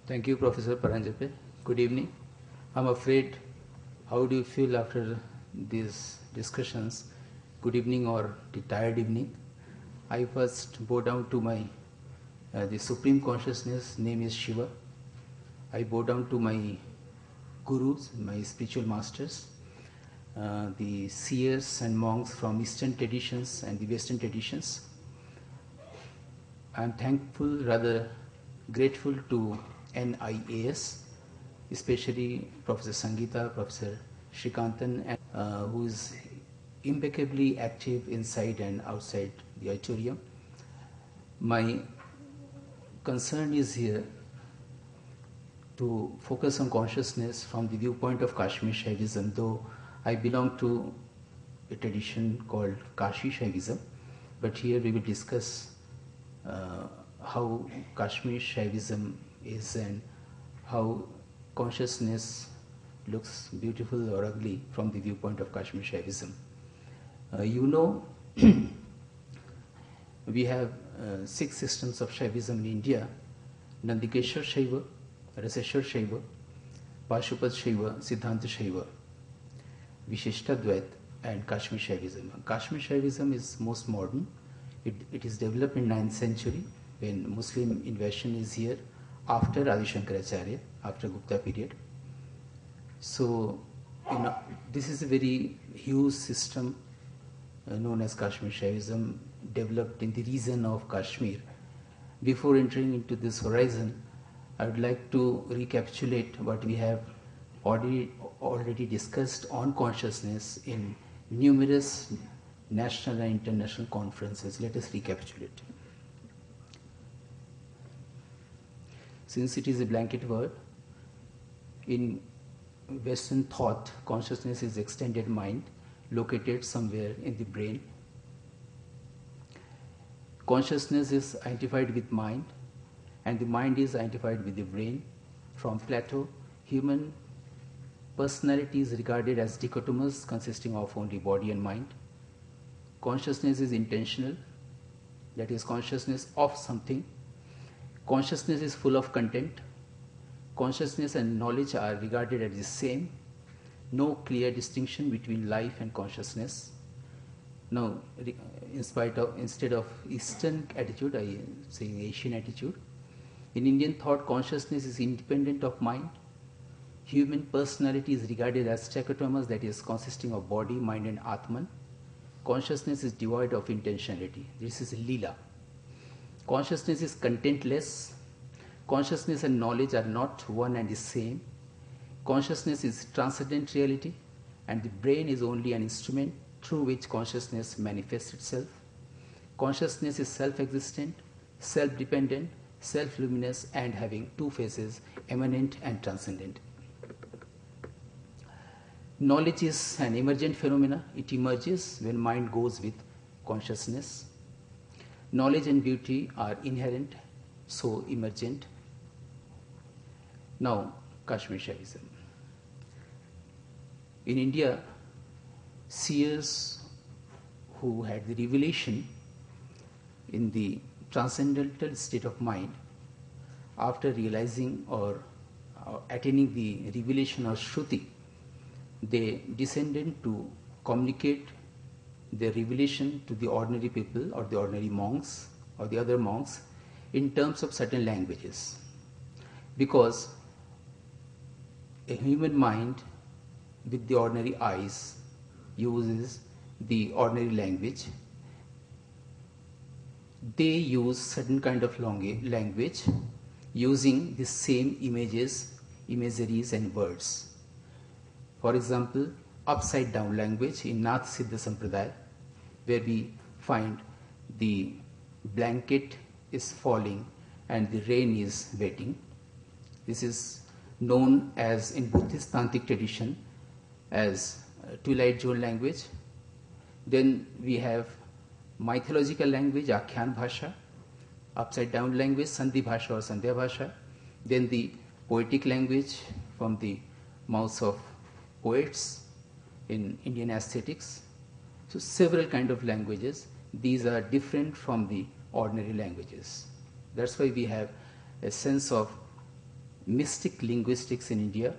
Thank you, Professor Paranjape. Good evening. I'm afraid, how do you feel after these discussions? Good evening or the tired evening? I first bow down to my the Supreme Consciousness, name is Shiva. I bow down to my gurus, my spiritual masters, the seers and monks from Eastern traditions and the Western traditions. I am thankful, rather grateful to NIAS, especially Professor Sangeeta, Professor Srikantan, and, who is impeccably active inside and outside the auditorium. My concern is here to focus on consciousness from the viewpoint of Kashmir Shaivism, though I belong to a tradition called Kashi Shaivism, but here we will discuss how Kashmir Shaivism is and how consciousness looks beautiful or ugly from the viewpoint of Kashmir Shaivism. We have 6 systems of Shaivism in India: Nandikeshwar Shaiva, Raseshwar Shaiva, Pashupad Shaiva, Siddhanta Shaiva, Vishishtadvait, and Kashmir Shaivism. Kashmir Shaivism is most modern. It is developed in 9th century when Muslim invasion is here after Adi Shankaracharya, after Gupta period. So, this is a very huge system known as Kashmir Shaivism, developed in the region of Kashmir. Before entering into this horizon, I would like to recapitulate what we have already discussed on consciousness in numerous national and international conferences. Let us recapitulate. Since it is a blanket word, in Western thought, consciousness is extended mind located somewhere in the brain. Consciousness is identified with mind, and the mind is identified with the brain. From Plato, human personality is regarded as dichotomous, consisting of only body and mind. Consciousness is intentional, that is, consciousness of something. Consciousness is full of content. Consciousness and knowledge are regarded as the same. No clear distinction between life and consciousness. Now, instead of Eastern attitude, I am saying Asian attitude. In Indian thought, consciousness is independent of mind. Human personality is regarded as trichotomous, that is, consisting of body, mind, and Atman. Consciousness is devoid of intentionality. This is Leela. Consciousness is contentless. Consciousness and knowledge are not one and the same. Consciousness is transcendent reality, and the brain is only an instrument through which consciousness manifests itself. Consciousness is self-existent, self-dependent, self-luminous, and having 2 phases, immanent and transcendent. Knowledge is an emergent phenomena. It emerges when mind goes with consciousness. Knowledge and beauty are inherent, so emergent. Now, Kashmir Shaivism. In India, seers who had the revelation in the transcendental state of mind, after realizing or attaining the revelation of Shruti, they descended to communicate their revelation to the ordinary people or the ordinary monks or the other monks in terms of certain languages. Because a human mind with the ordinary eyes uses the ordinary language. They use certain kind of language using the same images, imageries and words. For example, upside down language in Nath Siddha Sampradaya, where we find the blanket is falling and the rain is wetting. This is known as, in Buddhist Tantric tradition, as twilight zone language. Then we have mythological language, Akhyan Bhasha, upside down language, Sandhi Bhasha or Sandhya Bhasha. Then the poetic language from the mouths of poets in Indian aesthetics. So several kind of languages. These are different from the ordinary languages. That's why we have a sense of mystic linguistics in India.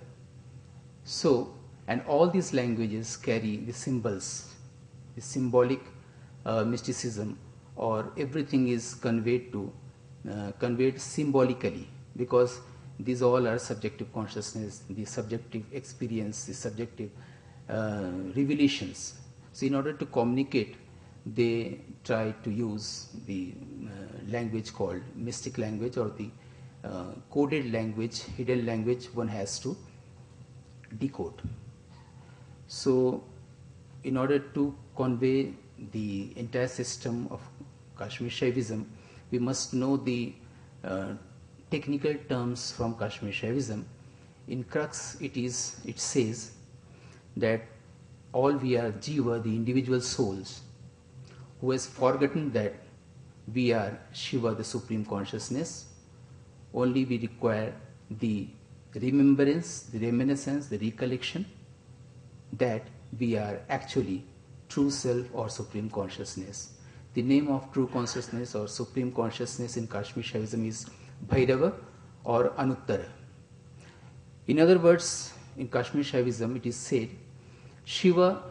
So, and all these languages carry the symbols, the symbolic mysticism, or everything is conveyed symbolically, because these all are subjective consciousness, the subjective experience, the subjective revelations. So in order to communicate, they try to use the language called mystic language, or the coded language, hidden language one has to decode. So in order to convey the entire system of Kashmir Shaivism, we must know the technical terms from Kashmir Shaivism. In crux, it says that all we are Jiva, the individual souls, who has forgotten that we are Shiva, the Supreme Consciousness. Only we require the remembrance, the reminiscence, the recollection that we are actually true self or Supreme Consciousness. The name of true consciousness or Supreme Consciousness in Kashmir Shaivism is Bhairava or Anuttara. In other words, in Kashmir Shaivism it is said, Shiva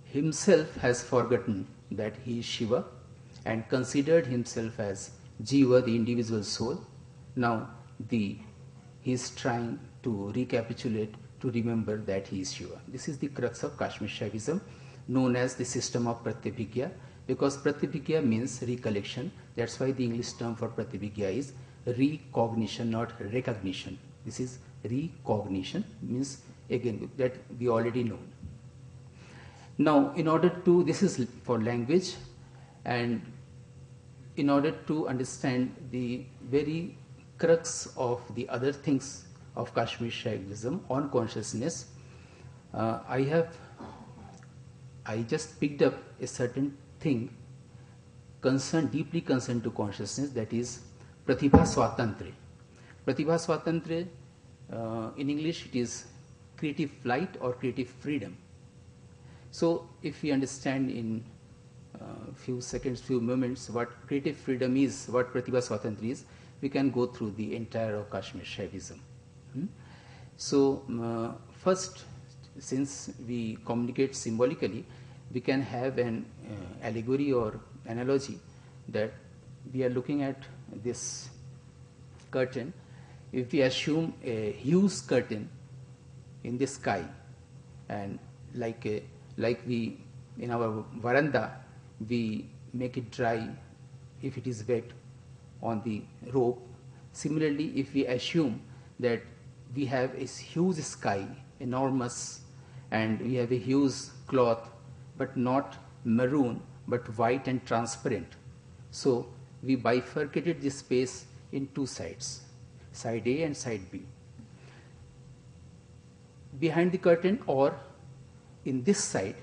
himself has forgotten that he is Shiva and considered himself as Jiva, the individual soul. Now he is trying to recapitulate, to remember that he is Shiva. This is the crux of Kashmir Shaivism, known as the system of Pratyabhigya, because Pratyabhigya means recollection. That's why the English term for Pratyabhigya is recognition, not recognition. This is recognition, means again that we already know. Now, in order to, this is for language, and in order to understand the very crux of the other things of Kashmir Shaivism on consciousness, I just picked up a certain thing deeply concerned to consciousness, that is Pratibha Swatantra. Pratibha Swatantra, in English it is creative flight or creative freedom. So if we understand in few seconds, few moments what creative freedom is, what Pratibha Swatantra is, we can go through the entire of Kashmir Shaivism. So first, since we communicate symbolically, we can have an allegory or analogy that we are looking at this curtain. If we assume a huge curtain in the sky, and like we in our veranda we make it dry if it is wet on the rope. Similarly, if we assume that we have a huge sky, enormous, and we have a huge cloth, but not maroon, but white and transparent. So we bifurcated this space in two sides, side A and side B. Behind the curtain, or in this side,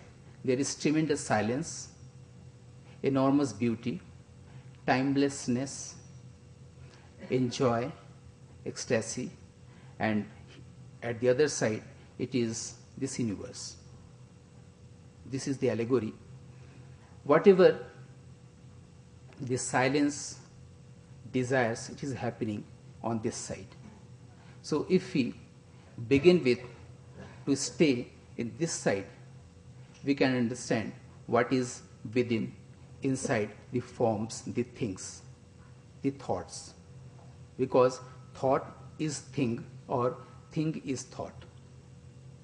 there is tremendous silence, enormous beauty, timelessness, enjoy, ecstasy, and at the other side it is this universe. This is the allegory. Whatever the silence desires, it is happening on this side. So if we begin with to stay in this side, we can understand what is within, inside the forms, the things, the thoughts, because thought is thing or thing is thought,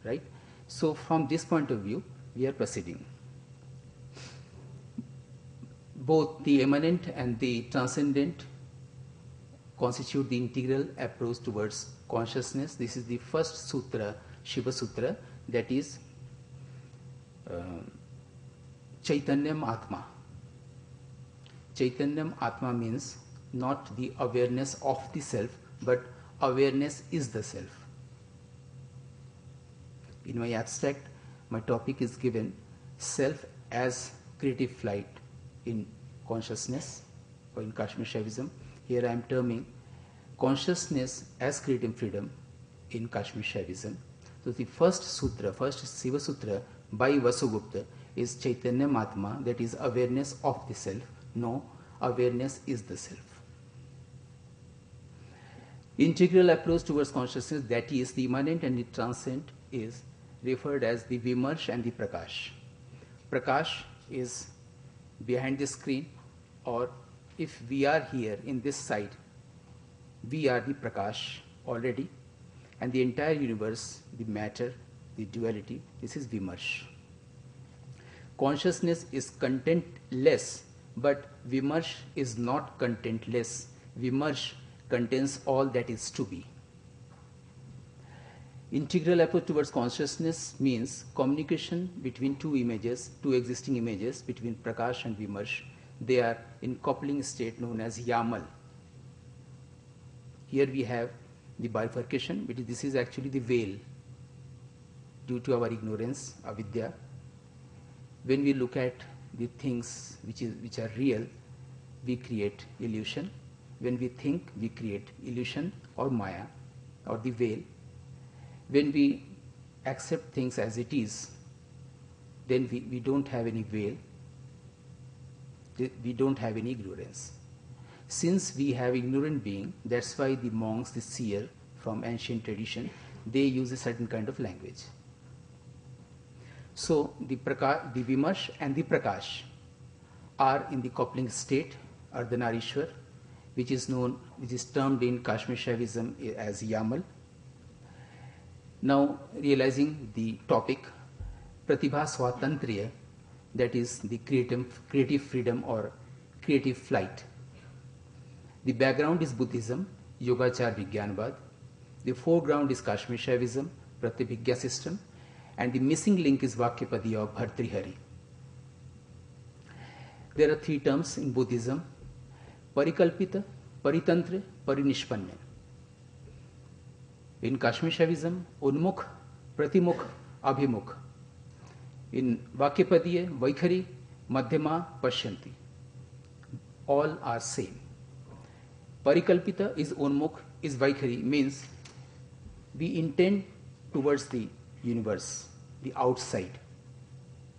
right? So from this point of view we are proceeding. Both the immanent and the transcendent constitute the integral approach towards consciousness. This is the first sutra, Shiva Sutra, that is Chaitanyam Atma. Chaitanyam Atma means not the awareness of the self, but awareness is the self. In my abstract, my topic is given self as creative flight in consciousness or in Kashmir Shaivism. Here I am terming consciousness as creative freedom in Kashmir Shaivism. So the first sutra, first Shiva Sutra by Vasugupta is Chaitanya Atma, that is awareness of the self. No, awareness is the self. Integral approach towards consciousness, that is, the immanent and the transcendent, is referred as the Vimarsh and the Prakash. Prakash is behind the screen, or if we are here in this side, we are the Prakash already, and the entire universe, the matter, the duality, this is Vimarsh. Consciousness is contentless, but Vimarsh is not contentless. Vimarsh contains all that is to be. Integral approach towards consciousness means communication between two images, two existing images, between Prakash and Vimarsh. They are in coupling state known as Yamal. Here we have the bifurcation, but this is actually the veil due to our ignorance, avidya. When we look at the things which are real, we create illusion. When we think, we create illusion or maya or the veil. When we accept things as it is, then we don't have any veil, we don't have any ignorance. Since we have ignorant being, that's why the monks, the seer from ancient tradition, they use a certain kind of language. So the Vimarsh and the Prakash are in the coupling state, Ardhanarishwar, which is termed in Kashmir Shaivism as Yamal. Now, realizing the topic, Pratibha Swatantriya, that is the creative freedom or creative flight. The background is Buddhism, Yogachar Vigyanvad. The foreground is Kashmir Shaivism, Pratibhigya system, and the missing link is Vakyapadiya of Bhartrihari. There are three terms in Buddhism: Parikalpita, Paritantra, Parinishpanna. In Kashmir Shaivism, Unmukh, Pratimukh, Abhimukh. In Vakyapadiya, Vaikhari, Madhyama, Pashyanti. All are same. Parikalpita is Unmukh, is Vaikhari, means we intend towards the universe, the outside,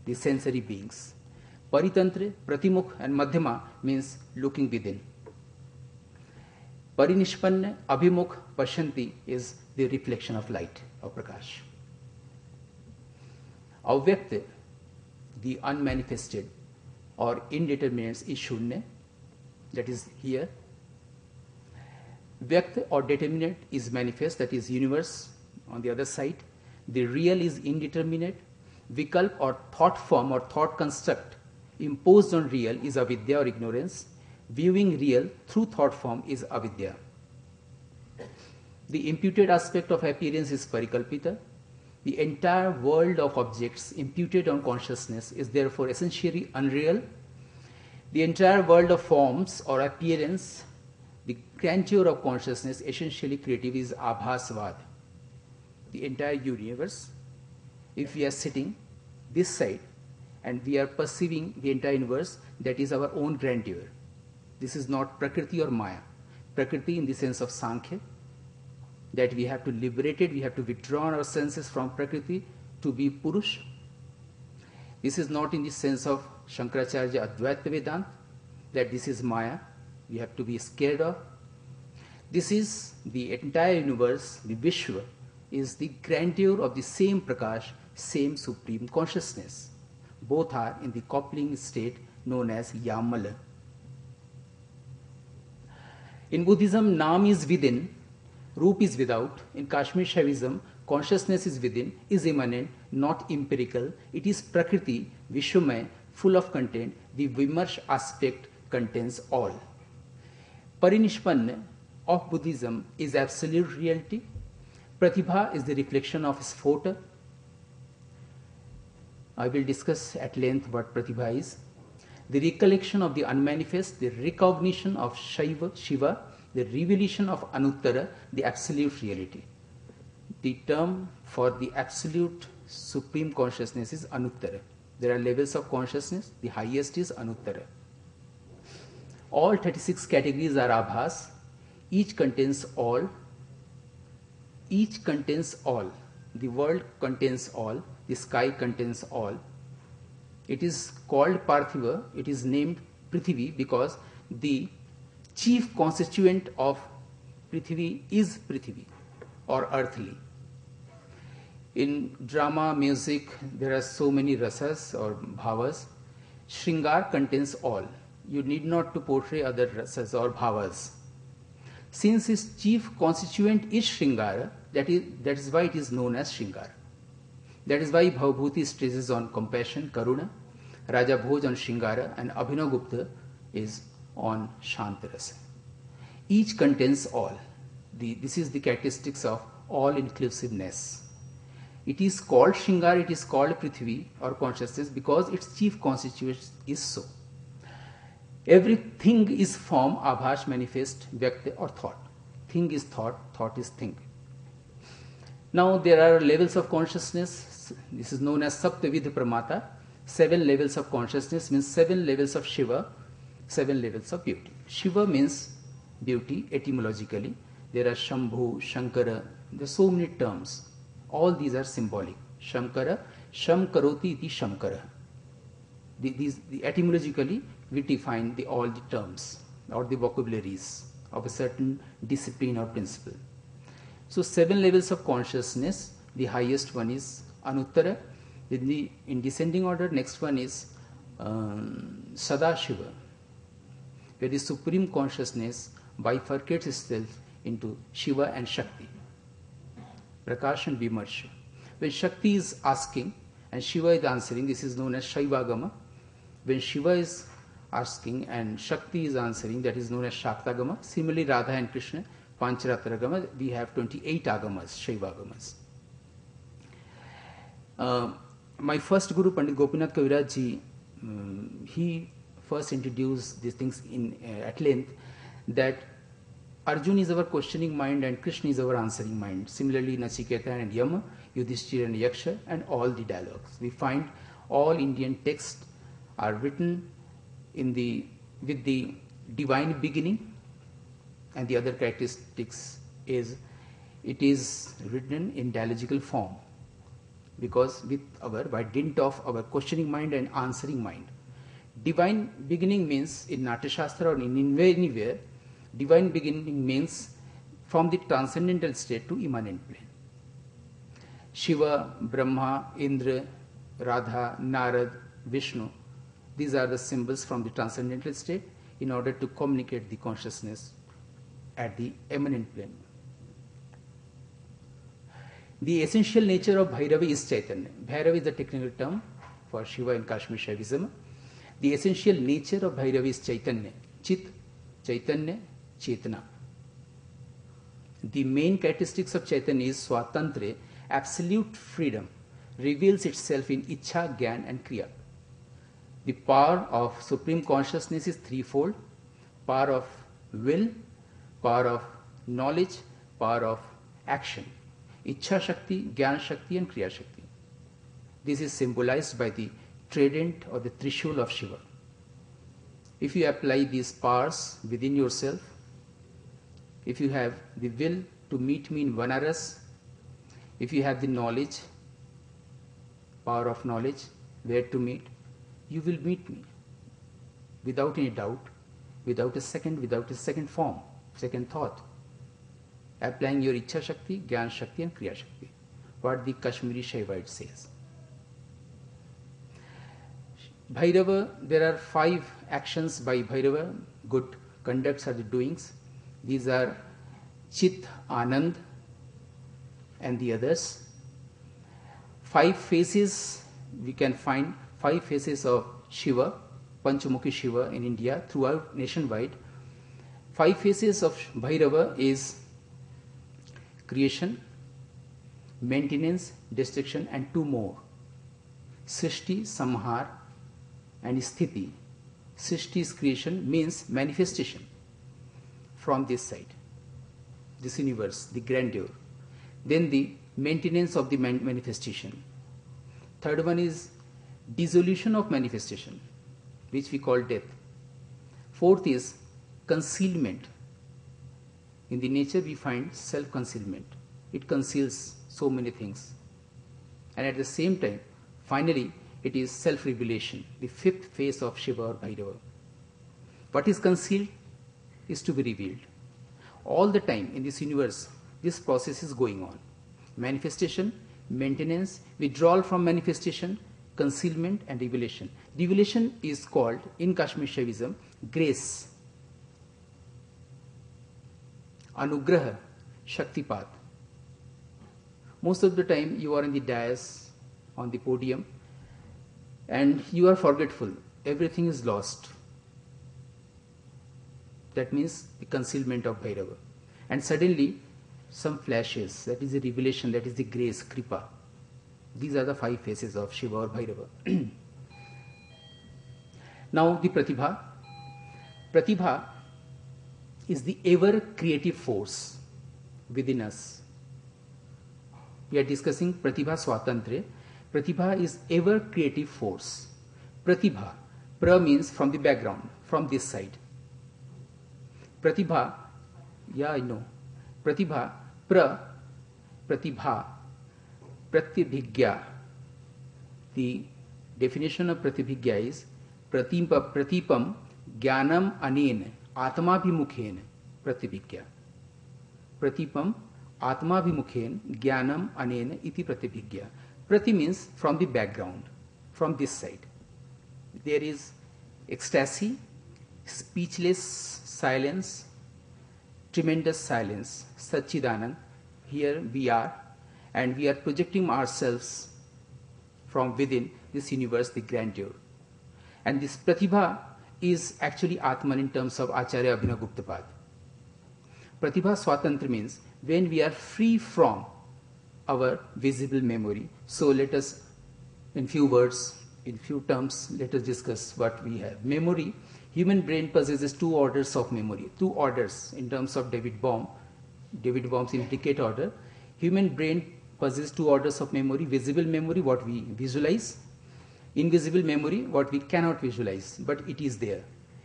the sensory beings. Paritantra, Pratimukh and Madhyama means looking within. Parinishpanna, Abhimukh, Pashyanti is the reflection of light, of Prakash. Avyakta, the unmanifested or indeterminate, is Shunya, that is here. Vyakta or determinate is manifest, that is universe on the other side. The real is indeterminate. Vikalp or thought form or thought construct imposed on real is avidya or ignorance. Viewing real through thought form is avidya. The imputed aspect of appearance is parikalpita. The entire world of objects imputed on consciousness is therefore essentially unreal. The entire world of forms or appearance, the grandeur of consciousness, essentially creative, is abhasvad. The entire universe, if we are sitting this side and we are perceiving the entire universe, that is our own grandeur. This is not Prakriti or Maya. Prakriti in the sense of Sankhya, that we have to liberate it, we have to withdraw our senses from Prakriti to be Purush. This is not in the sense of Shankaracharya Advaita Vedanta, that this is Maya, we have to be scared of. This is the entire universe, the Vishwa, is the grandeur of the same Prakash, same supreme consciousness. Both are in the coupling state known as Yamala. In Buddhism, Nam is within, Roop is without. In Kashmir Shaivism, consciousness is within, is immanent, not empirical. It is Prakriti, Vishwamay, full of content. The Vimarsh aspect contains all. Parinishpanna of Buddhism is absolute reality. Pratibha is the reflection of Sphota. I will discuss at length what Pratibha is. The recollection of the unmanifest, the recognition of Shiva, the revelation of Anuttara, the absolute reality. The term for the absolute supreme consciousness is Anuttara. There are levels of consciousness, the highest is Anuttara. All 36 categories are abhas, each contains all. Each contains all. The world contains all. The sky contains all. It is called Parthiva. It is named Prithvi because the chief constituent of Prithvi is Prithvi or earthly. In drama, music, there are so many rasas or bhavas. Shringar contains all. You need not to portray other rasas or bhavas. Since its chief constituent is Shringara, that is why it is known as Shringara. That is why Bhavabhuti stresses on compassion, Karuna, Raja Bhoj on Shringara, and Abhinav Gupta is on Shantarasa. Each contains all. This is the characteristics of all-inclusiveness. It is called Shringar, it is called Prithvi or consciousness because its chief constituent is so. Everything is form, abhash, manifest, vyakta or thought. Thing is thought, thought is thing. Now there are levels of consciousness. This is known as Saptavidha Pramata. 7 levels of consciousness means 7 levels of Shiva, 7 levels of beauty. Shiva means beauty etymologically. There are Shambhu, Shankara, there are so many terms. All these are symbolic. Shankara, Sham Karoti iti Shamkara. Etymologically, we define all the terms or the vocabularies of a certain discipline or principle. So 7 levels of consciousness. The highest one is Anuttara. In descending order, next one is Sadashiva, where the supreme consciousness bifurcates itself into Shiva and Shakti. Prakash and Vimarsha. When Shakti is asking and Shiva is answering, this is known as Shaivagama. When Shiva is asking and Shakti is answering, that is known as Shaktagama. Similarly, Radha and Krishna, Pancharatragama, we have 28 agamas, Shaivagamas. My first Guru, Pandit Gopinath Kaviraj ji, he first introduced these things at length, that Arjuna is our questioning mind and Krishna is our answering mind. Similarly, Nachiketa and Yama, Yudhishthira and Yaksha, and all the dialogues. We find all Indian texts are written with the divine beginning, and the other characteristics is it is written in dialogical form, because by dint of our questioning mind and answering mind. Divine beginning means in Natya Shastra or in anywhere, divine beginning means from the transcendental state to immanent plane. Shiva, Brahma, Indra, Radha, Narad, Vishnu, these are the symbols from the transcendental state in order to communicate the consciousness at the immanent plane. The essential nature of Bhairava is Chaitanya. Bhairava is the technical term for Shiva in Kashmir Shaivism. The essential nature of Bhairava is Chaitanya. Chit, Chaitanya, Chetana. The main characteristics of Chaitanya is Swatantra, absolute freedom, reveals itself in Ichha, Gyan and Kriya. The power of Supreme Consciousness is threefold: power of will, power of knowledge, power of action. Ichha Shakti, Gyan Shakti and Kriya Shakti. This is symbolized by the trident or the Trishul of Shiva. If you apply these powers within yourself, if you have the will to meet me in Vanaras, if you have the knowledge, power of knowledge, where to meet, you will meet me without any doubt, without a second form, second thought. Applying your Ichha Shakti, Gyan Shakti and Kriya Shakti. What the Kashmiri Shaivite says. Bhairava, there are 5 actions by Bhairava. Good conducts are the doings. These are Chit, Anand and the others. 5 faces, we can find 5 faces of Shiva, Panchamukhi Shiva in India, throughout nationwide. 5 faces of Bhairava is creation, maintenance, destruction and 2 more. Srishti, Samhar and Sthiti. Srishti's creation means manifestation from this side, this universe, the grandeur. Then the maintenance of the manifestation. Third one is dissolution of manifestation, which we call death. Fourth is concealment. In the nature we find self-concealment. It conceals so many things. And at the same time, finally, it is self-revelation, the 5th phase of Shiva or Bhairava. What is concealed is to be revealed. all the time in this universe, this process is going on. Manifestation, maintenance, withdrawal from manifestation, concealment and revelation. Revelation is called, in Kashmir Shaivism, grace, anugraha, shaktipat. Most of the time you are in the dais, on the podium, and you are forgetful. Everything is lost. That means the concealment of Bhairava. And suddenly some flashes, that is the revelation, that is the grace, kripa. These are the 5 faces of Shiva or Bhairava. Now the Pratibha. Pratibha is the ever creative force within us. We are discussing Pratibha Swatantre. Pratibha is ever creative force. Pratibha. Pra means from the background, from this side. Pratibha, yeah, I know. Pratibha, Pratibha, Pratyabhigya. The definition of Pratyabhigya is Pratipam Jnanam Anen Atmabhimukhen Pratyabhigya. Pratipam Atmabhimukhen Jnanam Anen iti Pratyabhigya. Prati means from the background, from this side. There is ecstasy, speechless silence, tremendous silence, Satchidanand. Here we are, and we are projecting ourselves from within this universe, the grandeur. And this Pratibha is actually Atman in terms of Acharya Abhinavaguptapad. Pratibha Swatantra means when we are free from our visible memory. So let us, in few words, in few terms, let us discuss what we have. Memory, human brain possesses 2 orders of memory. 2 orders in terms of David Bohm's implicate order. Human brain possesses 2 orders of memory. Visible memory, what we visualize. Invisible memory, what we cannot visualize, but it is there.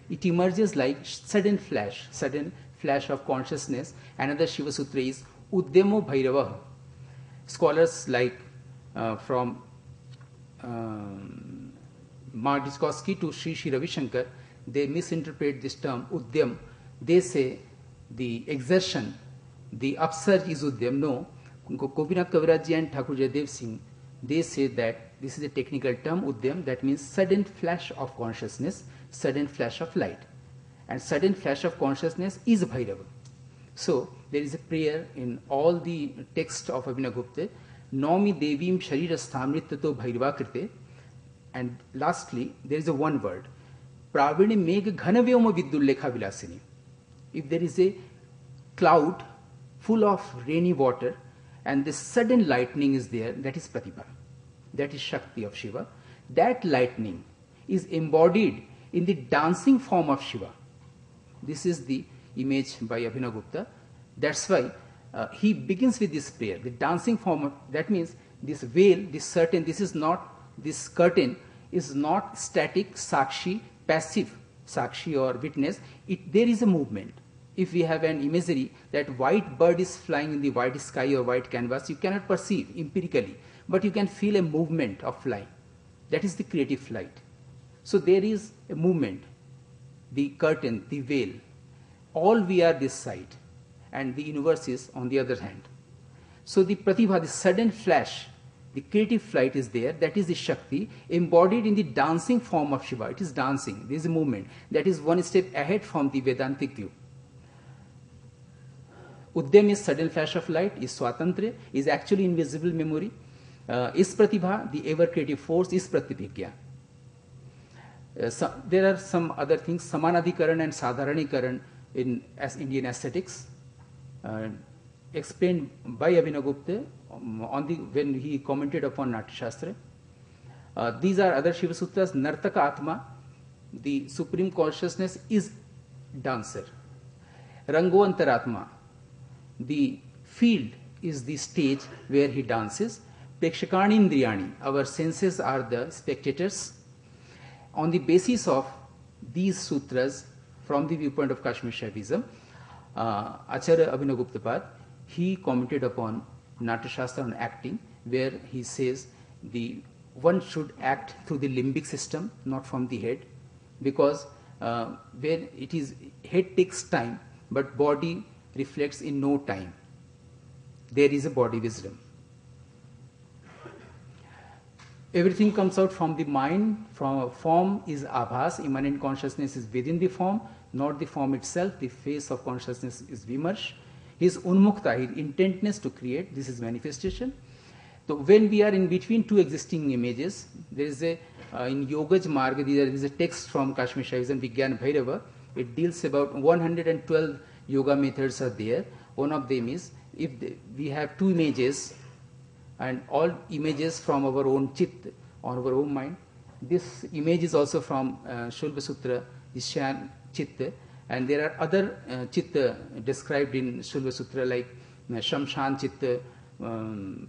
It emerges like sudden flash of consciousness. Another Shiva Sutra is Udyamo Bhairava. Scholars like from Mark Dyczkowski to Sri Ravi Shankar, they misinterpret this term Udyam. They say the exertion, the upsurge is Udyam. No, Gopinath Kaviraj and Thakur Jaydev Singh, they say that this is a technical term Udyam, that means sudden flash of consciousness, sudden flash of light. And sudden flash of consciousness is Bhairava. So there is a prayer in all the text of Abhinavagupta, Naumi Devim Sharirasthamritato Bhairava Krite. And lastly, there is a one word, Pravini Meg Ghanavyoma Vidullekha Vilasini. If there is a cloud full of rainy water and the sudden lightning is there, that is Pratibha. That is Shakti of Shiva. That lightning is embodied in the dancing form of Shiva. This is the image by Abhinavagupta. That's why he begins with this prayer, the dancing form of, that means this veil, this curtain is not static, sakshi, passive, sakshi or witness. There is a movement. If we have an imagery that white bird is flying in the white sky or white canvas, you cannot perceive empirically, but you can feel a movement of flying. That is the creative flight. So there is a movement, the curtain, the veil. All we are this side, and the universe is on the other hand. So the Pratibha, the sudden flash, the creative flight is there. That is the Shakti embodied in the dancing form of Shiva. It is dancing. There is a movement. That is one step ahead from the Vedantic view. Udyam is sudden flash of light, is Swatantra, is actually invisible memory. Is Pratibha, the ever creative force, is Pratyabhigya. There are some other things, Samanadhikaran and Sadharanikaran in Indian aesthetics, explained by Abhinavagupta when he commented upon Natya Shastra. These are other Shiva Sutras. Nartaka Atma, the supreme consciousness, is dancer. Rango Antaratma, the field is the stage where he dances. Prekshakani Indriyani, our senses are the spectators. On the basis of these sutras, from the viewpoint of Kashmir Shaivism, Acharya Abhinavaguptapad, he commented upon Natya Shastra on acting, where he says one should act through the limbic system, not from the head, because when it is, head takes time, but body reflects in no time. There is a body wisdom. Everything comes out from the mind. From form is abhas, immanent consciousness is within the form, not the form itself. The face of consciousness is vimarsh. His unmukta, his intentness to create, this is manifestation. So when we are in between two existing images, there is a in Yogaj Marga, there is a text from Kashmir Shaivism, Vigyan Bhairava. It deals about 112 yoga methods are there. One of them is if we have two images and all images from our own chit, or our own mind. This image is also from Shulva Sutra, Ishyan Chitta, and there are other Chitta described in Shulva Sutra like Shamshan Chitta,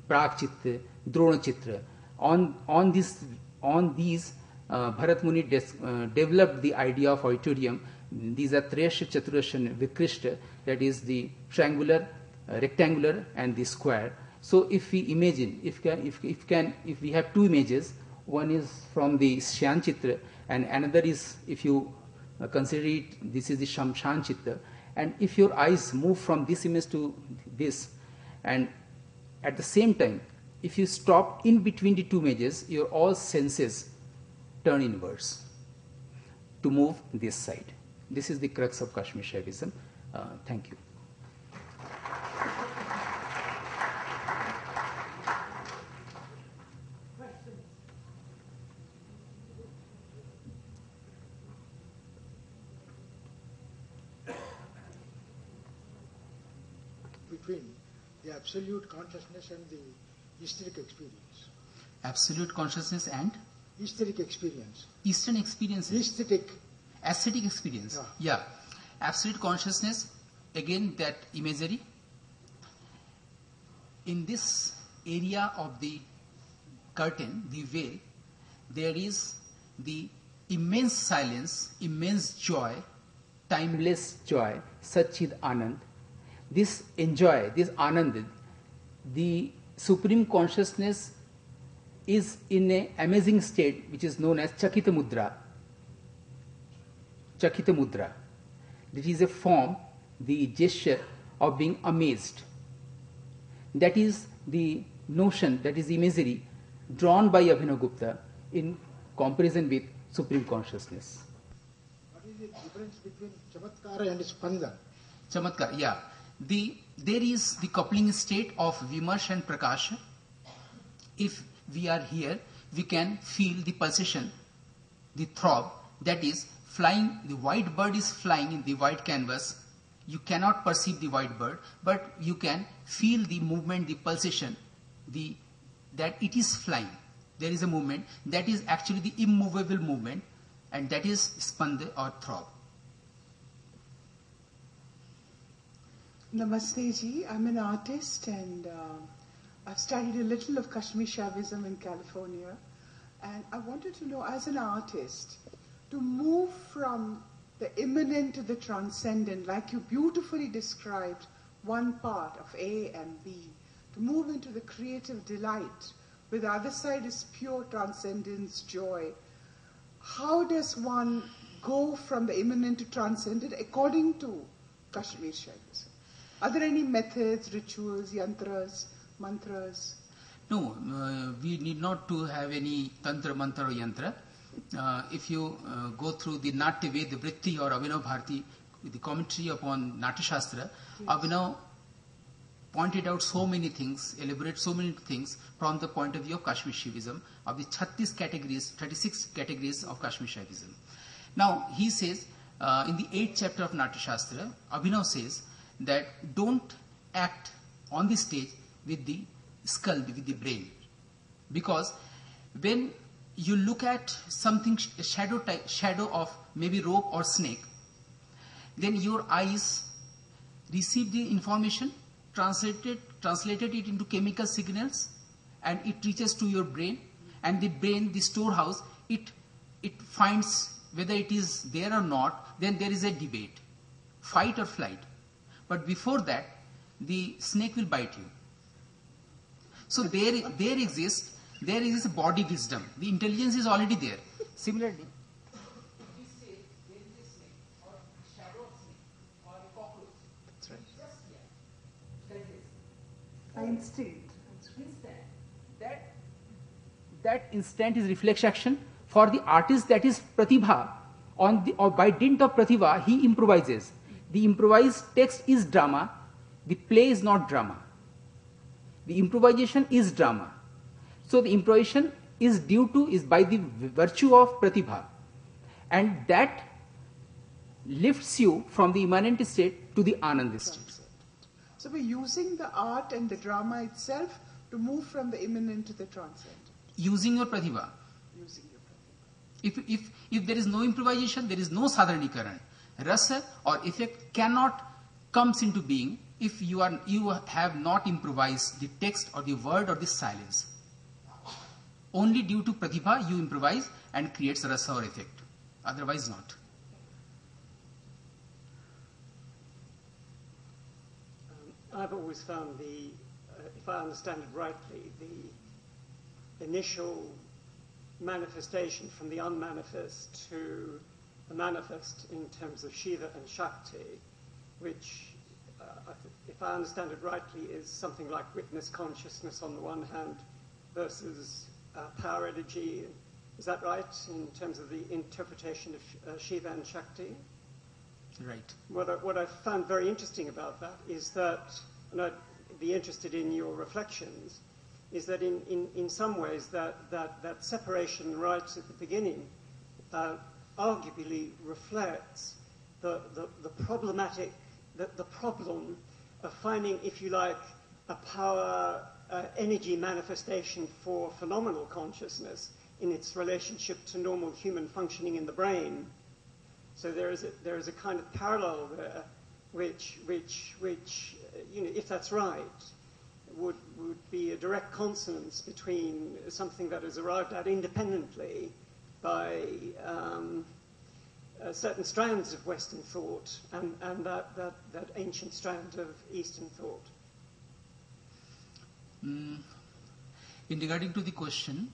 Prag Chitta, Drona Chitra. On these, Bharat Muni developed the idea of auditorium. These are Trayasha, Chaturasha, Vikrishta, that is the triangular, rectangular, and the square. So if we imagine, if we have two images, one is from the Shyan Chitra and another is, if you consider it, this is the Shamshan Chitra, and if your eyes move from this image to this, and at the same time, if you stop in between the two images, your all senses turn inwards to move this side. This is the crux of Kashmir Shaivism. Thank you. Between the absolute consciousness and the etheric experience. Absolute consciousness and? Etheric experience. Eastern experience. Aesthetic. Aesthetic experience. Yeah. Absolute consciousness, again that imagery. In this area of the curtain, the veil, there is the immense silence, immense joy, timeless joy, Satchid Anand. This enjoy, this Anand, the Supreme Consciousness is in an amazing state which is known as Chakita Mudra. Chakita Mudra. This is a form, the gesture of being amazed. That is the notion, that is imagery drawn by Abhinavgupta in comparison with Supreme Consciousness. What is the difference between Chamatkara and Spandan? Chamatkar, yeah. There is the coupling state of Vimarsh and Prakasha. If we are here, we can feel the pulsation, the throb, that is flying. The white bird is flying in the white canvas. You cannot perceive the white bird, but you can feel the movement, the pulsation, that it is flying. There is a movement that is actually the immovable movement, and that is spanda or throb. Namaste ji, I'm an artist and I've studied a little of Kashmir Shaivism in California, and I wanted to know, as an artist, to move from the immanent to the transcendent, like you beautifully described one part of A and B, to move into the creative delight, where the other side is pure transcendence, joy. How does one go from the immanent to transcendent according to Kashmir Shaivism? Are there any methods, rituals, yantras, mantras? No, we need not to have any tantra, mantra or yantra. If you go through the Natya Veda Vritti or Abhinav Bharati, the commentary upon Natya Shastra, yes. Abhinav pointed out so many things, elaborate so many things from the point of view of Kashmir Shaivism, of the 36 categories of Kashmir Shaivism. Now, he says, in the 8th chapter of Natya Shastra, Abhinav says that don't act on the stage with the skull, with the brain. Because when you look at something, a shadow of maybe rope or snake, then your eyes receive the information, translated it into chemical signals, and it reaches to your brain, and the brain, the storehouse, it finds whether it is there or not. Then there is a debate, fight or flight. But before that, the snake will bite you. So there exists a body wisdom. The intelligence is already there. Similarly, if we say there is a snake or shadow of snake or a cockroach, that's right. Just Instinct. That instant is reflex action. For the artist, that is pratibha. Or by dint of pratibha, he improvises. The improvised text is drama. The play is not drama. The improvisation is drama. So the improvisation is by the virtue of pratibha. And that lifts you from the immanent state to the anand state. So we're using the art and the drama itself to move from the immanent to the transcendent. Using your pratibha. If there is no improvisation, there is no sadharanikaran. Rasa or effect cannot comes into being if you have not improvised the text or the word or the silence. Only due to pratibha you improvise and creates rasa or effect. Otherwise not. I've always found if I understand it rightly, the initial manifestation from the unmanifest to the manifest in terms of Shiva and Shakti, which, if I understand it rightly, is something like witness consciousness on the one hand versus power energy. Is that right in terms of the interpretation of Shiva and Shakti? Right. What I found very interesting about that is that, and I'd be interested in your reflections, is that in some ways that separation right at the beginning arguably reflects the problem of finding, if you like, a power energy manifestation for phenomenal consciousness in its relationship to normal human functioning in the brain. So there is a kind of parallel there, which if that's right, would be a direct consonance between something that is arrived at independently by certain strands of Western thought and that ancient strand of Eastern thought. In regarding to the question,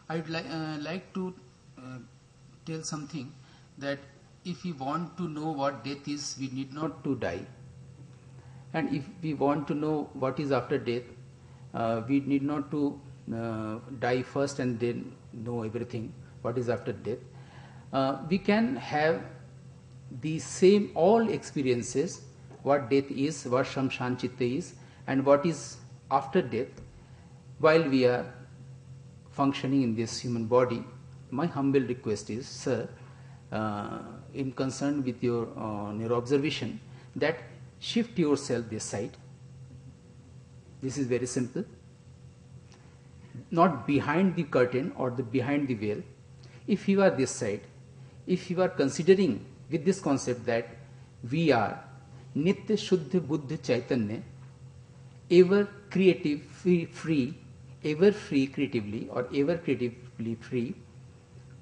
I would like to tell something, that if we want to know what death is, we need not to die. And if we want to know what is after death, we need not to die first and then know everything, what is after death. We can have the same all experiences, what death is, what Shamshan Chitta is, and what is after death, while we are functioning in this human body. My humble request is, sir, in concern with your observation, that shift yourself this side. This is very simple. Not behind the curtain or behind the veil. If you are this side, if you are considering with this concept that we are Nitya Shuddha Buddha Chaitanya, ever creative, free, ever free creatively or ever creatively free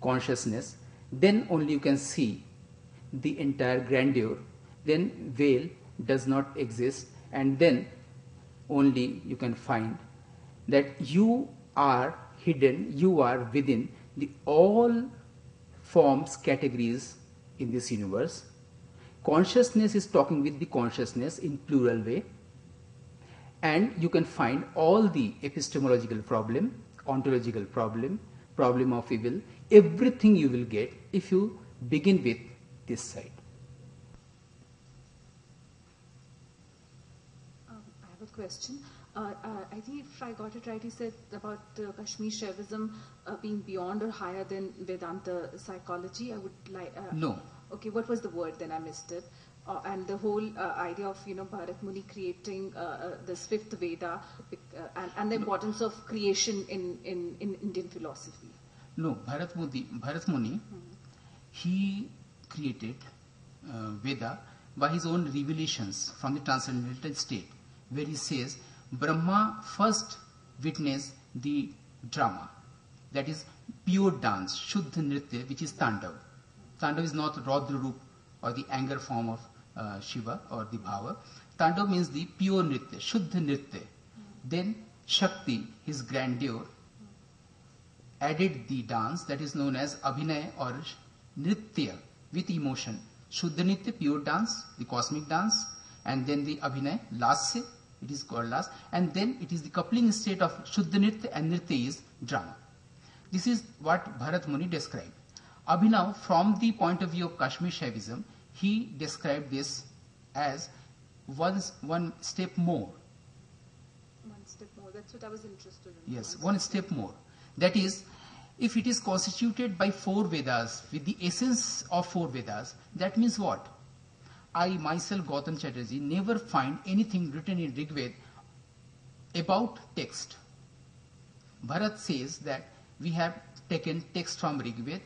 consciousness, then only you can see the entire grandeur. Then veil does not exist, and then only you can find that you are hidden, you are within the all forms, categories in this universe. Consciousness is talking with the consciousness in plural way, and you can find all the epistemological problem, ontological problem, problem of evil, everything you will get if you begin with this side. I have a question. I think if I got it right, you said about Kashmir Shaivism being beyond or higher than Vedanta psychology. I would like... No. Okay, what was the word? Then I missed it. And the whole idea of, Bharat Muni creating this fifth Veda and the importance of creation in Indian philosophy. No, Bharat Muni, he created Veda by his own revelations from the transcendental state, where he says Brahma first witnessed the drama, that is pure dance, Shuddha Nritya, which is Tandav. Tandav is not Raudra Roop or the anger form of Shiva or the Bhava. Tandav means the pure Nritya, Shuddha Nritya. Then Shakti, his grandeur, added the dance that is known as Abhinay or Nritya with emotion. Shuddha Nritya, pure dance, the cosmic dance, and then the Abhinay, Lasya, It is called last. And then it is the coupling state of Shuddha Nritya, and Nritya is drama. This is what Bharat Muni described. Abhinav, from the point of view of Kashmir Shaivism, he described this as one step more. One step more. That's what I was interested in. Yes, one step more. That is, if it is constituted by 4 Vedas, with the essence of 4 Vedas, that means what? I myself, Gautham Chatterjee, never find anything written in Rig Veda about text. Bharat says that we have taken text from Rig Veda,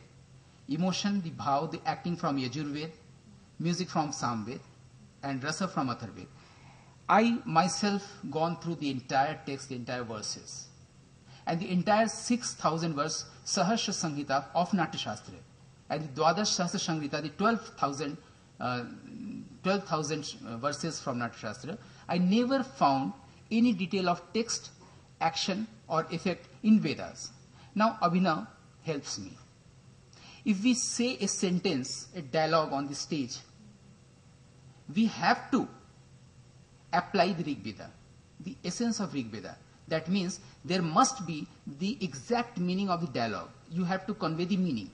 emotion, the bhav, the acting from Yajurved, music from Samved, and rasa from Atharved. I myself gone through the entire text, the entire verses, and the entire 6,000 verse Sahasra Samhita of Natya Shastra, and the Dwadash Shastra Sangrita, the 12,000 verses from Natya Shastra. I never found any detail of text, action, or effect in Vedas. Now Abhinav helps me. If we say a sentence, a dialogue on the stage, we have to apply the Rig Veda, the essence of Rig Veda. That means there must be the exact meaning of the dialogue. You have to convey the meaning.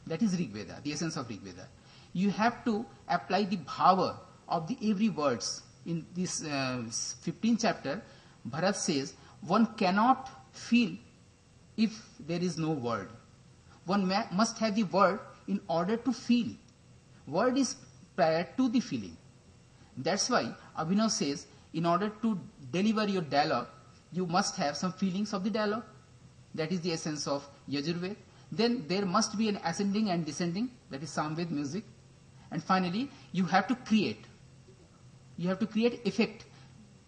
That is Rig Veda, the essence of Rig Veda. You have to apply the bhava of the every words. In this 15th chapter, Bharat says, one cannot feel if there is no word. One must have the word in order to feel. Word is prior to the feeling. That's why Abhinav says, in order to deliver your dialogue, you must have some feelings of the dialogue. That is the essence of Yajurved. Then there must be an ascending and descending, that is Samved music. And finally, you have to create. You have to create effect,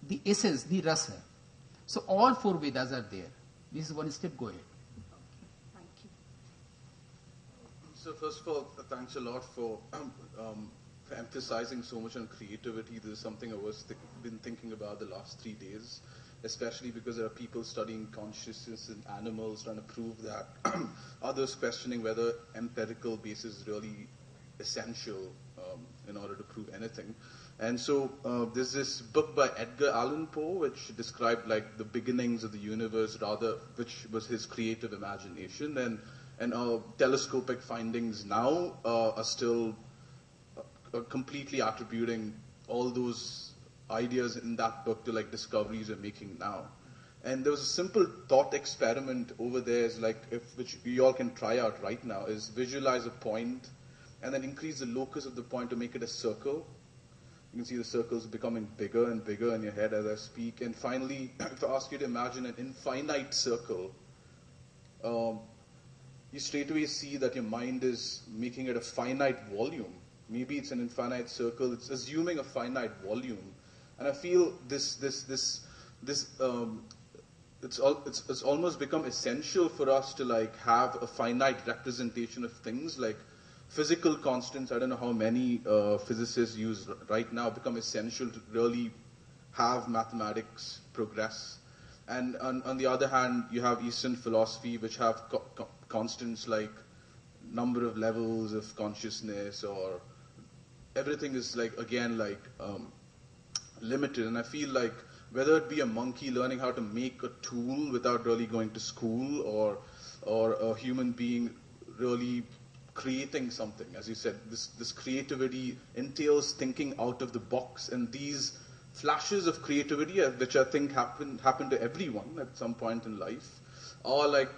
the essence, the rasa. So all 4 Vedas are there. This is one step, go ahead. Thank you. So first of all, thanks a lot for emphasizing so much on creativity. This is something I was been thinking about the last 3 days, especially because there are people studying consciousness in animals, trying to prove that. Others questioning whether empirical basis is really essential in order to prove anything. And so there's this book by Edgar Allan Poe which described like the beginnings of the universe, rather, which was his creative imagination, and telescopic findings now are still completely attributing all those ideas in that book to like discoveries we're making now. And there was a simple thought experiment over there, is like, which we all can try out right now, is visualize a point and then increase the locus of the point to make it a circle. You can see the circles becoming bigger and bigger in your head as I speak. And finally, if I ask you to imagine an infinite circle, you straight away see that your mind is making it a finite volume. Maybe it's an infinite circle, it's assuming a finite volume. And I feel it's almost become essential for us to like have a finite representation of things, like physical constants. I don't know how many physicists use right now, become essential to really have mathematics progress. And on the other hand, you have Eastern philosophy, which have constants like number of levels of consciousness, or everything is like, again, like limited. And I feel like whether it be a monkey learning how to make a tool without really going to school, or a human being really creating something, as you said, this creativity entails thinking out of the box. And these flashes of creativity, which I think happen to everyone at some point in life, are like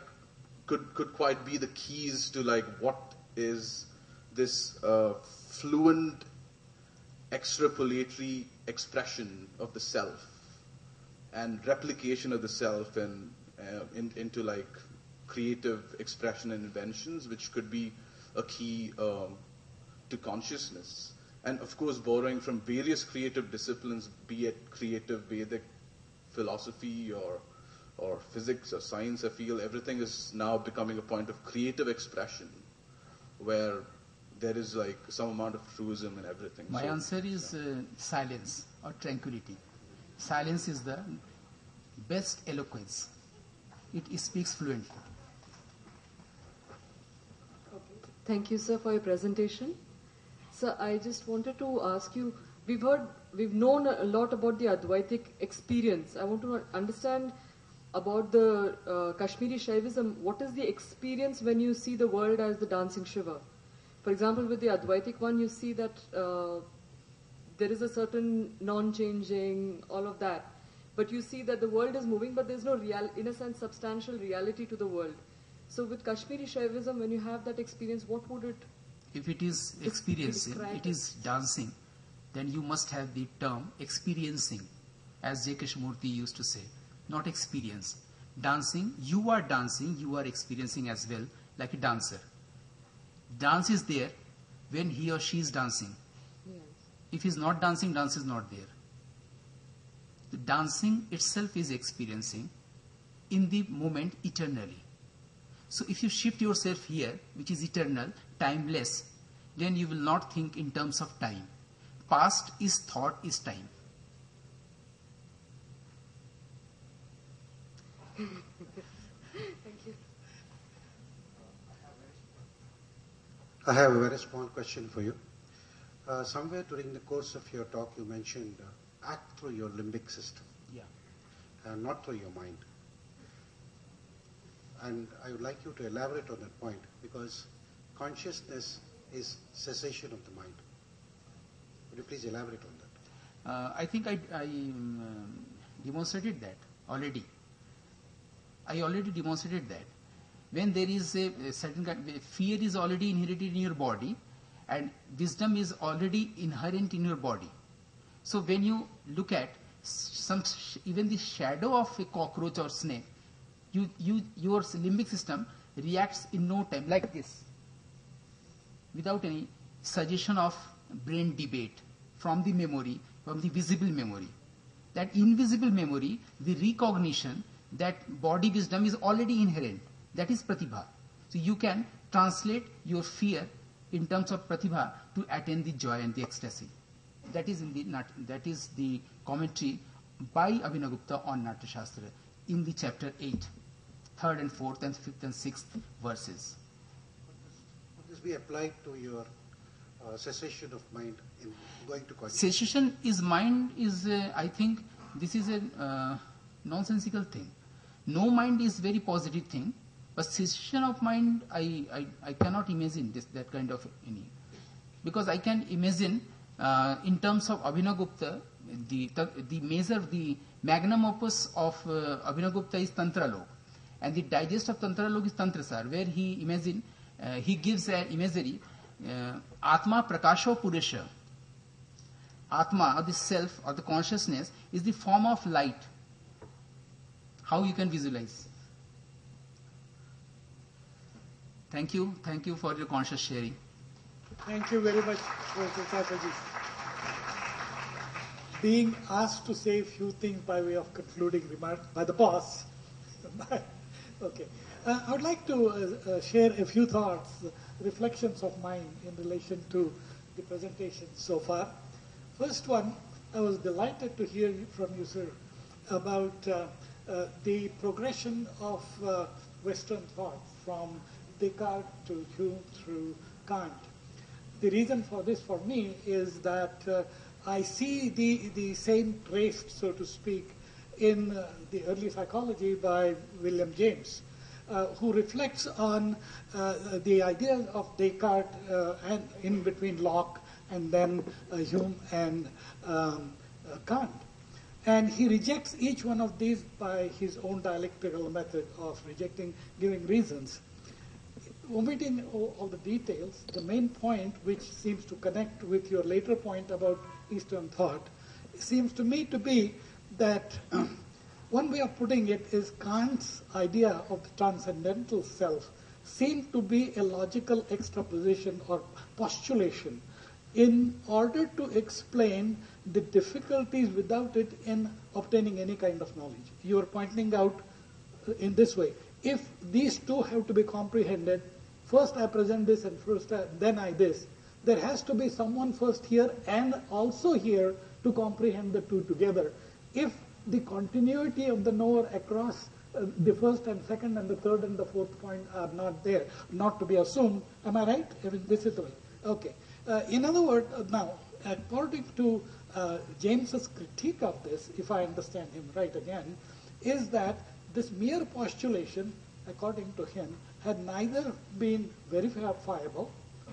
could quite be the keys to like what is this fluent extrapolatory expression of the self and replication of the self and into like creative expression and inventions, which could be a key to consciousness. And of course, borrowing from various creative disciplines, be it creative Vedic philosophy or physics or science, I feel everything is now becoming a point of creative expression, where there is like some amount of truism in everything. My answer is silence or tranquility. Silence is the best eloquence. It speaks fluently. Thank you, sir, for your presentation. So I just wanted to ask you, we've known a lot about the Advaitic experience. I want to understand about the Kashmiri Shaivism. What is the experience when you see the world as the dancing Shiva? For example, with the Advaitic one, you see that there is a certain non-changing, all of that. But you see that the world is moving, but there's no real, in a sense, substantial reality to the world. So with Kashmiri Shaivism, when you have that experience, what would it... If it is experiencing, it is dancing, then you must have the term experiencing, as J. Krishnamurti used to say, not experience. Dancing, you are experiencing as well, like a dancer. Dance is there when he or she is dancing. Yes. If he is not dancing, dance is not there. The dancing itself is experiencing in the moment eternally. So if you shift yourself here, which is eternal, timeless, then you will not think in terms of time. Past is thought is time. Thank you. I have a very small question for you. Somewhere during the course of your talk, you mentioned act through your limbic system, and not through your mind. And I would like you to elaborate on that point, because consciousness is cessation of the mind. Would you please elaborate on that? I think I demonstrated that already. I already demonstrated that. When there is a certain kind of fear is already inherited in your body, and wisdom is already inherent in your body. So when you look at even the shadow of a cockroach or snake, your limbic system reacts in no time, like this, without any suggestion of brain debate from the memory, from the visible memory. That invisible memory, the recognition that body wisdom is already inherent, that is pratibha. So you can translate your fear in terms of pratibha to attain the joy and the ecstasy. That is the commentary by Abhinavgupta on Natya Shastra in the chapter 8, 3rd and 4th and 5th and 6th verses. Would this be applied to your cessation of mind in going to consciousness? Cessation is mind is, I think, this is a nonsensical thing. No mind is very positive thing, but cessation of mind, I cannot imagine that kind of any. Because I can imagine in terms of Abhinavgupta, the magnum opus of Abhinavgupta is Tantra Lok, and the digest of Tantra Lok is Tantrasar, where he gives an imagery, Atma Prakasho Purusha. Atma, or the self, or the consciousness, is the form of light. How you can visualize? Thank you for your conscious sharing. Thank you very much, Professor Chatterjee. Being asked to say a few things by way of concluding remark by the boss. Okay. I would like to share a few thoughts, reflections of mine in relation to the presentation so far. First one, I was delighted to hear from you, sir, about the progression of Western thought from Descartes to Hume through Kant. The reason for this for me is that I see the same traced, so to speak, in the early psychology by William James, who reflects on the ideas of Descartes and in between Locke and then Hume and Kant. And he rejects each one of these by his own dialectical method of rejecting, giving reasons. Omitting all the details, the main point, which seems to connect with your later point about Eastern thought, seems to me to be that one way of putting it is Kant's idea of the transcendental self seemed to be a logical extraposition or postulation in order to explain the difficulties without it in obtaining any kind of knowledge. You are pointing out in this way, if these two have to be comprehended, first I present this and then I this, there has to be someone first here and also here to comprehend the two together. If the continuity of the knower across the first and second and the third and the fourth point are not there, not to be assumed, am I right? I mean, this is the way. Okay. In other words, now, according to James's critique of this, if I understand him right again, is that this mere postulation, according to him, had neither been verifiable,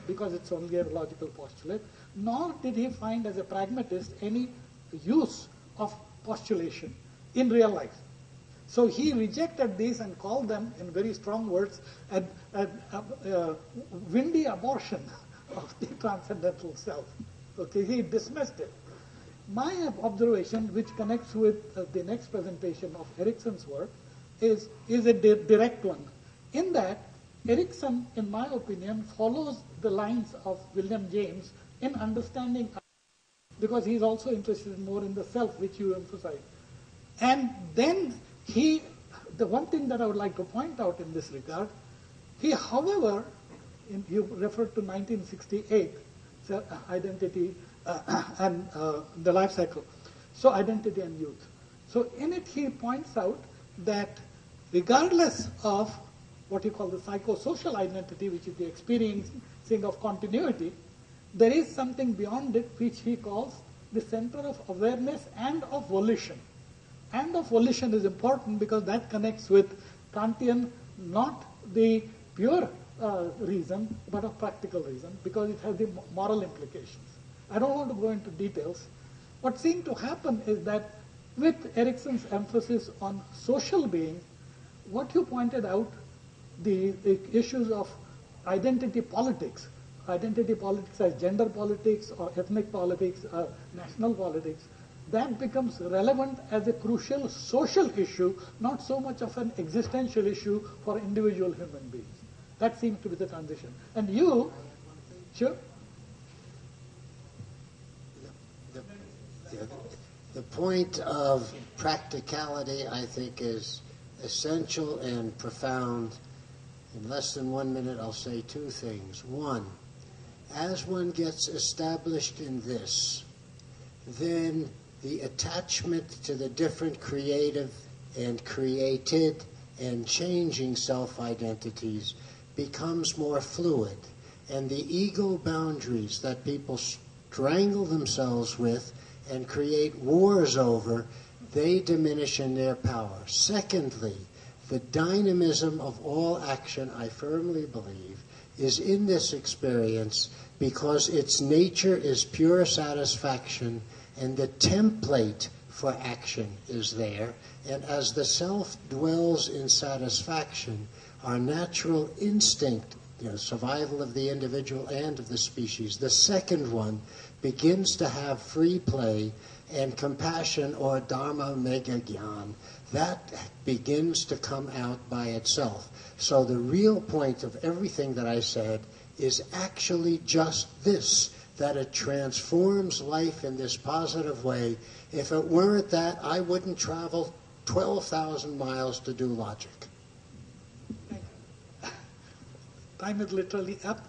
because it's only a logical postulate, nor did he find as a pragmatist any use of postulation in real life. So he rejected these and called them, in very strong words, a windy abortion of the transcendental self. Okay, he dismissed it. My observation, which connects with the next presentation of Erickson's work, is a direct one. In that, Erickson, in my opinion, follows the lines of William James in understanding, because he's also interested more in the self, which you emphasize. And then the one thing that I would like to point out in this regard, he, however, you referred to 1968, so identity and the life cycle. So identity and youth. So in it he points out that regardless of what he calls the psychosocial identity, which is the experiencing of continuity, there is something beyond it which he calls the center of awareness and of volition. And of volition is important because that connects with Kantian, not the pure reason, but of practical reason, because it has the moral implications. I don't want to go into details. What seemed to happen is that with Erickson's emphasis on social being, what you pointed out, the issues of identity politics as gender politics or ethnic politics or national politics, that becomes relevant as a crucial social issue, not so much of an existential issue for individual human beings. That seems to be the transition. And you, sure? The point of practicality, I think, is essential and profound. In less than 1 minute, I'll say two things. One, as one gets established in this, then the attachment to the different creative and created and changing self-identities becomes more fluid. And the ego boundaries that people strangle themselves with and create wars over, they diminish in their power. Secondly, the dynamism of all action, I firmly believe, is in this experience because its nature is pure satisfaction and the template for action is there. And as the self dwells in satisfaction, our natural instinct, survival of the individual and of the species, the second one, begins to have free play, and compassion, or dharma mega gyan, that begins to come out by itself. So the real point of everything that I said is actually just this, that it transforms life in this positive way. If it weren't that, I wouldn't travel 12,000 miles to do logic. Time is literally up.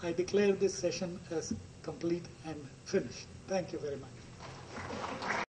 I declare this session as complete and finished. Thank you very much.